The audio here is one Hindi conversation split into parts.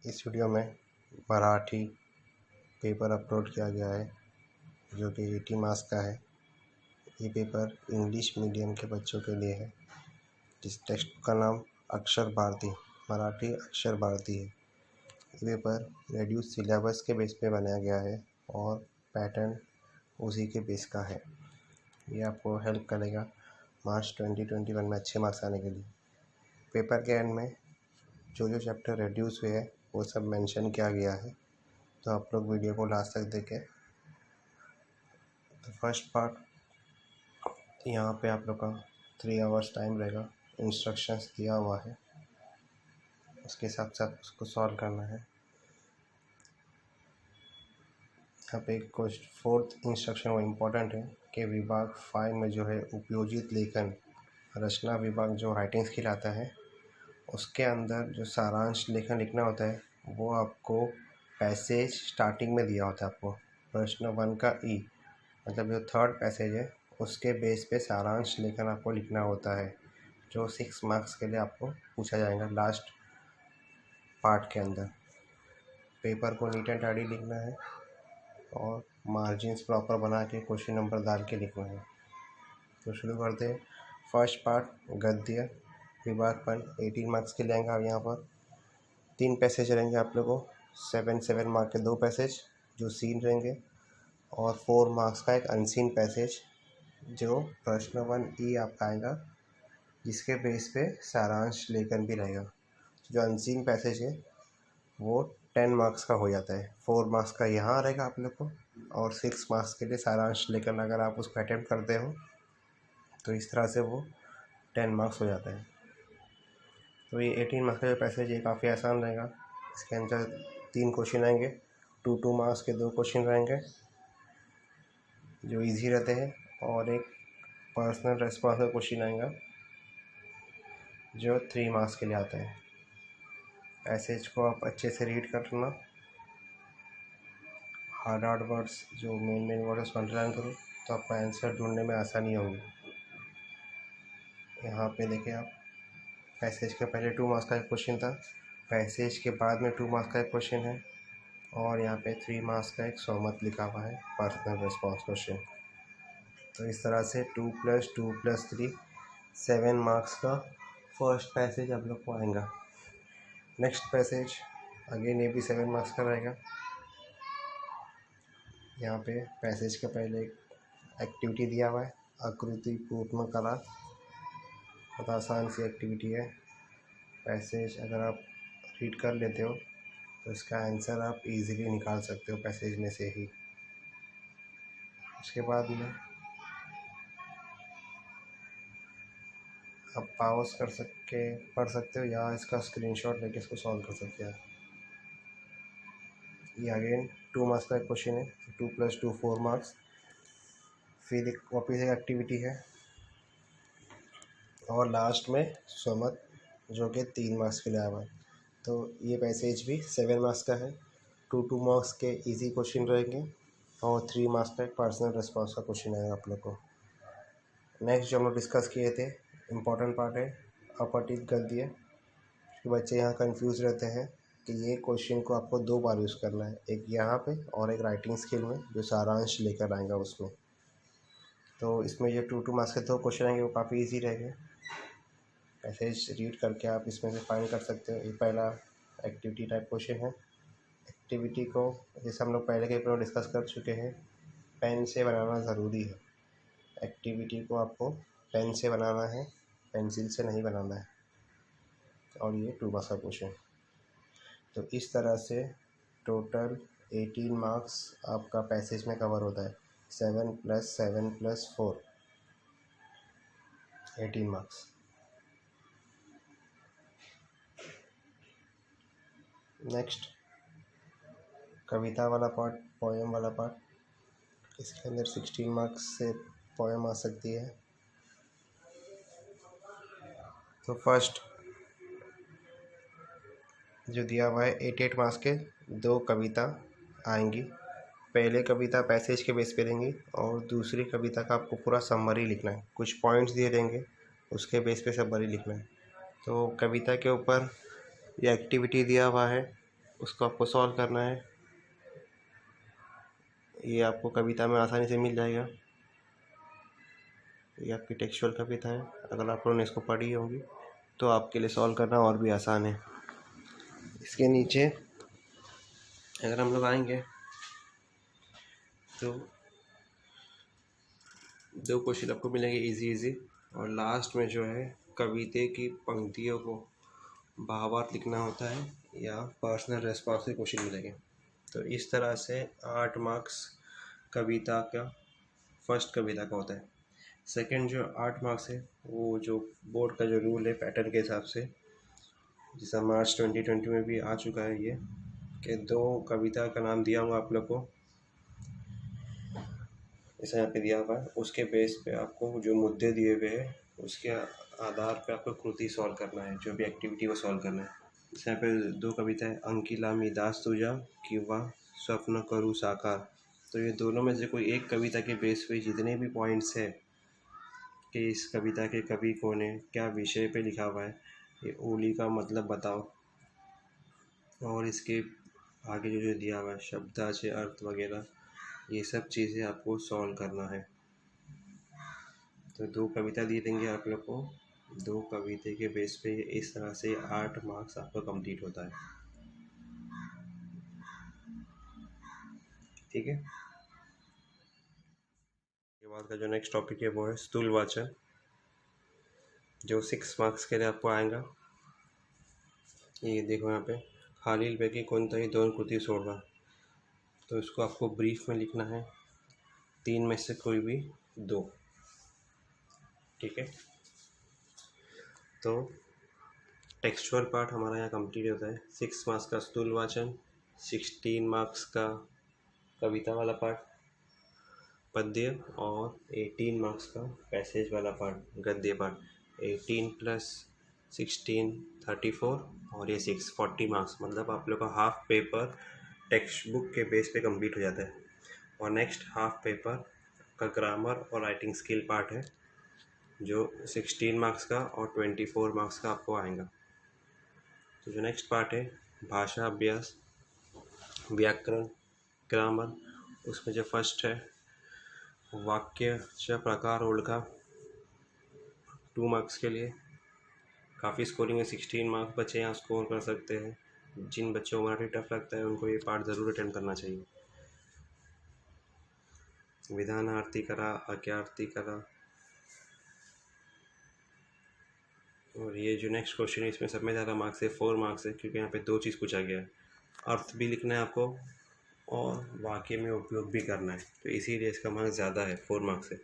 इस वीडियो में मराठी पेपर अपलोड किया गया है जो कि 80 मार्क्स का है। ये पेपर इंग्लिश मीडियम के बच्चों के लिए है। जिस टेक्स्ट का नाम अक्षर भारती मराठी अक्षर भारती है। ये पेपर रेड्यूस सिलेबस के बेस पे बनाया गया है और पैटर्न उसी के बेस का है। ये आपको हेल्प करेगा मार्च 2021 में अच्छे मार्क्स आने के लिए। पेपर के एंड में जो चैप्टर रेड्यूस हुए हैं वो सब मेंशन किया गया है, तो आप लोग वीडियो को लास्ट तक देखें। तो फर्स्ट पार्ट यहाँ पे आप लोग का 3 आवर्स टाइम रहेगा। इंस्ट्रक्शंस दिया हुआ है, उसके साथ साथ उसको सॉल्व करना है। यहाँ पे कुछ फोर्थ इंस्ट्रक्शन वो इम्पोर्टेंट है कि विभाग 5 में जो है उपयोजित लेखन रचना विभाग जो राइटिंग्स खिलाता है उसके अंदर जो सारांश लेखन लिखना होता है वो आपको पैसेज स्टार्टिंग में दिया होता है। आपको प्रश्न 1 का ई मतलब जो थर्ड पैसेज है उसके बेस पे सारांश लेखन आपको लिखना होता है, जो 6 मार्क्स के लिए आपको पूछा जाएगा लास्ट पार्ट के अंदर। पेपर को नीट एंड टाइडी लिखना है और मार्जिन्स प्रॉपर बना के क्वेश्चन नंबर डाल के लिखना है। तो शुरू करते हैं। फर्स्ट पार्ट गद्य विभाग 18 मार्क्स के लिए आएंगे। यहाँ पर 3 पैसेज रहेंगे आप लोगों को, 7 मार्क के 2 पैसेज जो सीन रहेंगे और 4 मार्क्स का एक अनसीन पैसेज जो प्रश्न 1 ई आपका आएगा, जिसके बेस पे सारांश लेखन भी रहेगा। जो अनसीन पैसेज है वो 10 मार्क्स का हो जाता है। 4 मार्क्स का यहाँ रहेगा आप लोग को और 6 मार्क्स के लिए सारांश लेखन अगर आप उसको अटेम्प्ट करते हो तो इस तरह से वो 10 मार्क्स हो जाता है। तो ये 18 मार्क्स का जो पैसेज ये काफ़ी आसान रहेगा। इसके अंदर 3 क्वेश्चन आएंगे, 2 मार्क्स के 2 क्वेश्चन रहेंगे जो इजी रहते हैं और एक पर्सनल रेस्पॉन्स का क्वेश्चन आएगा जो 3 मार्क्स के लिए आता है। पैसेज को आप अच्छे से रीड करना, हार्ड वर्ड्स जो मेन वर्ड्स अंडरलाइन करो तो आपका आंसर ढूंढने में आसानी होगी। यहाँ पे देखिए आप, पैसेज के पहले 2 मार्क्स का एक क्वेश्चन था, पैसेज के बाद में 2 मार्क्स का एक क्वेश्चन है और यहाँ पे 3 मार्क्स का एक सहमत लिखा हुआ है पर्सनल रेस्पॉन्स क्वेश्चन। तो इस तरह से 2 + 2 + 3 7 मार्क्स का फर्स्ट पैसेज आप लोग को आएगा। नेक्स्ट पैसेज अगेन ये भी 7 मार्क्स का रहेगा। यहाँ पे पैसेज के पहले एक एक्टिविटी दिया हुआ है, आकृति पूर्ण कला। बहुत आसान सी एक्टिविटी है। पैसेज अगर आप रीड कर लेते हो तो इसका आंसर आप इजीली निकाल सकते हो पैसेज में से ही। उसके बाद में आप पॉज कर सके पढ़ सकते हो या इसका स्क्रीनशॉट लेके इसको सॉल्व कर सकते हैं। ये अगेन 2 मार्क्स का क्वेश्चन है, 2 + 2 4 मार्क्स। फिर एक वापस एक एक्टिविटी है और लास्ट में सहमत जो कि 3 मार्क्स के लिए आया हुआ है। तो ये पैसेज भी 7 मार्क्स का है। 2 मार्क्स के इजी क्वेश्चन रहेंगे और 3 मार्क्स का एक पर्सनल रेस्पॉन्स का क्वेश्चन आएगा आप लोग को। नेक्स्ट जो हम लोग डिस्कस किए थे इम्पोर्टेंट पार्ट है अपठित गद्य। बच्चे यहाँ कंफ्यूज रहते हैं कि ये क्वेश्चन को आपको 2 बार यूज़ करना है, एक यहाँ पे और एक राइटिंग स्किल में जो सारांश लेकर आएगा उसमें। तो इसमें ये 2 मार्क्स के 2 क्वेश्चन आएंगे वो काफ़ी इजी रहेंगे। पैसेज रीड करके आप इसमें से फाइंड कर सकते हो। ये पहला एक्टिविटी टाइप क्वेश्चन है। एक्टिविटी को जैसे हम लोग पहले के पेपर में डिस्कस कर चुके हैं, पेन से बनाना ज़रूरी है। एक्टिविटी को आपको पेन से बनाना है, पेंसिल से नहीं बनाना है। और ये 2 मार्क्स का क्वेश्चन। तो इस तरह से टोटल 18 मार्क्स आपका पैसेज में कवर होता है। 7 + 7 + 4 18 मार्क्स। नेक्स्ट कविता वाला पार्ट, पोएम वाला पार्ट। इसके अंदर 16 मार्क्स से पोएम आ सकती है। तो फर्स्ट जो दिया हुआ है 8 मार्क्स के 2 कविता आएंगी। पहले कविता पैसेज के बेस पे देंगी और दूसरी कविता का आपको पूरा समरी लिखना है। कुछ पॉइंट्स दिए देंगे उसके बेस पे समरी लिखना है। तो कविता के ऊपर ये एक्टिविटी दिया हुआ है उसको आपको सॉल्व करना है। ये आपको कविता में आसानी से मिल जाएगा। ये आपकी टेक्सचुअल कविता है, अगर आप लोगों ने इसको पढ़ी होगी तो आपके लिए सॉल्व करना और भी आसान है। इसके नीचे अगर हम लोग आएंगे तो 2 क्वेश्चन आपको मिलेंगे इजी, और लास्ट में जो है कविता की पंक्तियों को भावार्थ लिखना होता है या पर्सनल रेस्पॉन्स के क्वेश्चन मिलेंगे। तो इस तरह से 8 मार्क्स कविता का, फर्स्ट कविता का होता है। सेकंड जो 8 मार्क्स है वो जो बोर्ड का जो रूल है पैटर्न के हिसाब से, जैसा मार्च 2020 में भी आ चुका है ये, कि 2 कविता का नाम दिया हूँ आप लोग को, ऐसा यहाँ पे दिया हुआ है। उसके बेस पे आपको जो मुद्दे दिए हुए हैं उसके आधार पे आपको कृति सॉल्व करना है, जो भी एक्टिविटी वो सॉल्व करना है। जैसे यहाँ पे 2 कविता है, अंकिला मी दास तुझा किंवा स्वप्न करू साकार। तो ये दोनों में से कोई एक कविता के बेस पे जितने भी पॉइंट्स है कि इस कविता के कवि कौन है, क्या विषय पे लिखा हुआ है, ये ओली का मतलब बताओ, और इसके आगे जो दिया हुआ है शब्दाचे अर्थ वगैरह, ये सब चीज़ें आपको सॉल्व करना है। तो 2 कविता दिए देंगे आप लोग को, 2 कविता के बेस पे इस तरह से 8 मार्क्स आपका कंप्लीट होता है। ठीक है। के बाद का जो नेक्स्ट टॉपिक है वो है स्थूलवाचन, जो 6 मार्क्स के लिए आपको आएगा। ये देखो यहाँ पे, खालीलपैकी कोणताही 2 कृती सोडवा। तो इसको आपको ब्रीफ में लिखना है, 3 में से कोई भी 2। ठीक है। तो टेक्सचुअल पार्ट हमारा यहाँ कंप्लीट होता है। 6 मार्क्स का स्थूलवाचन, 16 मार्क्स का कविता वाला पार्ट पद्य, और 18 मार्क्स का पैसेज वाला पार्ट गद्य पार्ट। 18 + 16 34, और ये 6 40 मार्क्स, मतलब आप लोग का हाफ पेपर टेक्स्ट बुक के बेस पे कंप्लीट हो जाता है। और नेक्स्ट हाफ पेपर का ग्रामर और राइटिंग स्किल पार्ट है, जो 16 मार्क्स का और 24 मार्क्स का आपको आएगा। तो जो नेक्स्ट पार्ट है भाषा अभ्यास, व्याकरण, ग्रामर, उसमें जो फर्स्ट है वाक्याचा प्रकार ओळखा, 2 मार्क्स के लिए। काफ़ी स्कोरिंग है, 16 मार्क्स बच्चे यहाँ स्कोर कर सकते हैं। जिन बच्चों को मराठी टफ लगता है उनको ये पार्ट ज़रूर अटेंड करना चाहिए। विधानार्थी करा, वाक्यार्थी करा। और ये जो नेक्स्ट क्वेश्चन है इसमें सब में ज़्यादा मार्क्स है, 4 मार्क्स है, क्योंकि यहाँ पे 2 चीज़ पूछा गया है, अर्थ भी लिखना है आपको और वाक्य में उपयोग भी करना है, तो इसीलिए इसका मार्क्स ज़्यादा है, 4 मार्क्स है।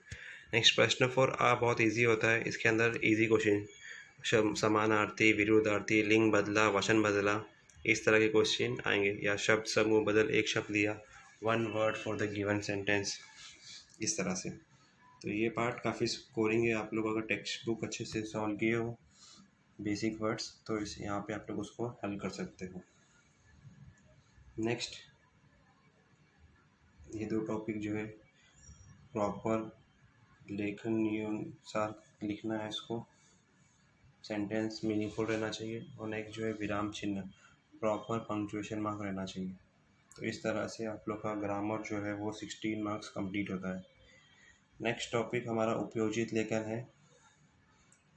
नेक्स्ट प्रश्न 4 बहुत इजी होता है। इसके अंदर इजी क्वेश्चन, समानार्थी, विरुद्धार्थी, लिंग बदला, वचन बदला, इस तरह के क्वेश्चन आएंगे, या शब्द समूह बदल, एक शब्द दिया, 1 word for the given sentence, इस तरह से। तो ये पार्ट काफ़ी स्कोरिंग है। आप लोग अगर टेक्स्ट बुक अच्छे से सॉल्व किए हो बेसिक वर्ड्स, तो इस यहाँ पे आप लोग उसको हल कर सकते हो। नेक्स्ट ये 2 टॉपिक जो है प्रॉपर लेखन नियमानुसार लिखना है, इसको सेंटेंस मीनिंगफुल रहना चाहिए, और नेक्स्ट जो है विराम चिन्ह, प्रॉपर पंक्चुएशन मार्क रहना चाहिए। तो इस तरह से आप लोग का ग्रामर जो है वो 16 मार्क्स कंप्लीट होता है। नेक्स्ट टॉपिक हमारा उपयोजित लेखन है,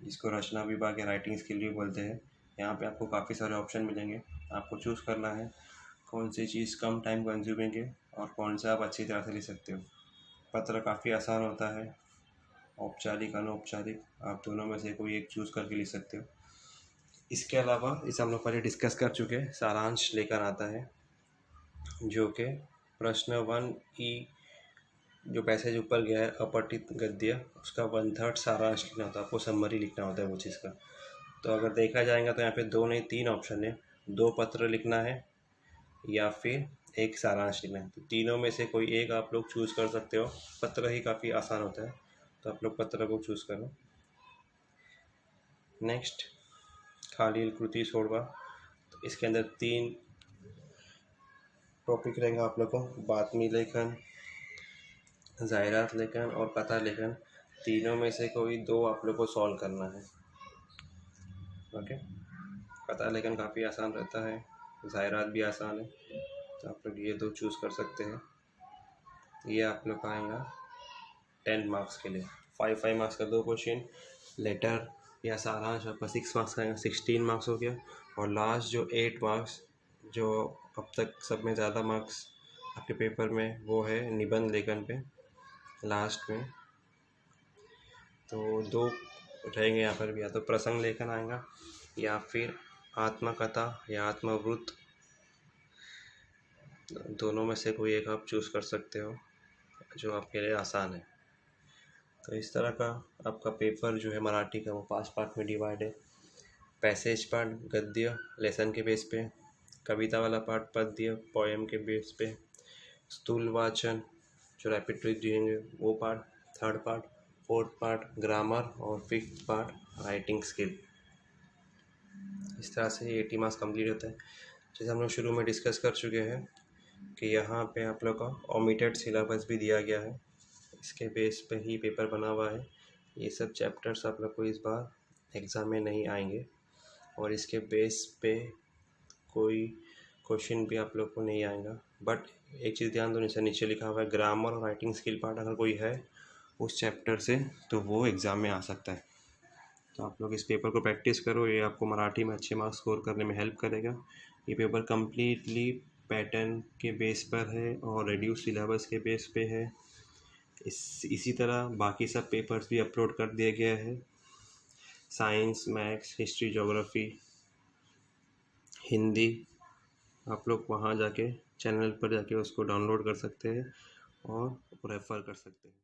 जिसको रचना विभाग या राइटिंग स्किल भी बोलते हैं। यहाँ पे आपको काफ़ी सारे ऑप्शन मिलेंगे, आपको चूज़ करना है कौन सी चीज़ कम टाइम कंज्यूमिंग है और कौन सा आप अच्छी तरह से लिख सकते हो। पत्र काफ़ी आसान होता है, औपचारिक, अनौपचारिक, आप दोनों में से कोई एक चूज़ करके लिख सकते हो। इसके अलावा इसे हम लोग पहले डिस्कस कर चुके हैं, सारांश लेकर आता है, जो कि प्रश्न 1E जो पैसेज ऊपर गया है अपठित गद्य, उसका 1/3 सारांश लिखना होता है, आपको समरी लिखना होता है वो चीज़ का। तो अगर देखा जाएगा तो यहाँ पे 2 नहीं 3 ऑप्शन है, 2 पत्र लिखना है या फिर 1 सारांश लिखना है। तो तीनों में से कोई एक आप लोग चूज़ कर सकते हो। पत्र ही काफ़ी आसान होता है, तो आप लोग पत्र को चूज़ करो। नेक्स्ट खालील कृति सोडवा, तो इसके अंदर 3 टॉपिक रहेंगे आप लोग को, बातमी लेखन, जाहिरात लेखन और कथा लेखन। तीनों में से कोई 2 आप लोग को सॉल्व करना है। ओके, कथा लेखन काफ़ी आसान रहता है, ज़ायरात भी आसान है, तो आप लोग ये 2 चूज़ कर सकते हैं। ये आप लोग का आएगा 10 मार्क्स के लिए। 5 मार्क्स का 2 क्वेश्चन, लेटर या सारांश आपका 6 मार्क्स का आएगा, 16 मार्क्स हो गया। और लास्ट जो 8 मार्क्स, जो अब तक सब में ज़्यादा मार्क्स आपके पेपर में, वो है निबंध लेखन पे लास्ट में। तो 2 रहेंगे यहाँ पर भी, या तो प्रसंग लेखन आएगा या फिर आत्मकथा या आत्मवृत्त, दोनों में से कोई एक आप चूज़ कर सकते हो जो आपके लिए आसान है। तो इस तरह का आपका पेपर जो है मराठी का, वो 5 पार्ट में डिवाइड है। पैसेज पार्ट गद्य लेसन के बेस पे, कविता वाला पार्ट पद्य पोएम के बेस पे, स्थूल वाचन जो रैपिड रीडिंग है वो part, third part, fourth part grammar और फिफ्थ पार्ट राइटिंग स्किल। इस तरह से 80 मार्क्स कंप्लीट होता है। जैसे हम लोग शुरू में डिस्कस कर चुके हैं कि यहाँ पे आप लोग का ओमिटेड सिलेबस भी दिया गया है, इसके बेस पे ही पेपर बना हुआ है। ये सब चैप्टर्स आप लोग को इस बार एग्ज़ाम में नहीं आएंगे और इसके बेस पे कोई क्वेश्चन भी आप लोग को नहीं आएगा। बट एक चीज़ ध्यान दो, नीचे लिखा हुआ है ग्रामर और राइटिंग स्किल पार्ट अगर कोई है उस चैप्टर से तो वो एग्ज़ाम में आ सकता है। तो आप लोग इस पेपर को प्रैक्टिस करो, ये आपको मराठी में अच्छे मार्क्स स्कोर करने में हेल्प करेगा। ये पेपर कम्प्लीटली पैटर्न के बेस पर है और रेड्यूस सिलेबस के बेस पे है। इसी तरह बाकी सब पेपर्स भी अपलोड कर दिया गया है, science, maths, history, geography, Hindi. आप लोग वहाँ जाके चैनल पर जाके उसको डाउनलोड कर सकते हैं और रेफ़र कर सकते हैं।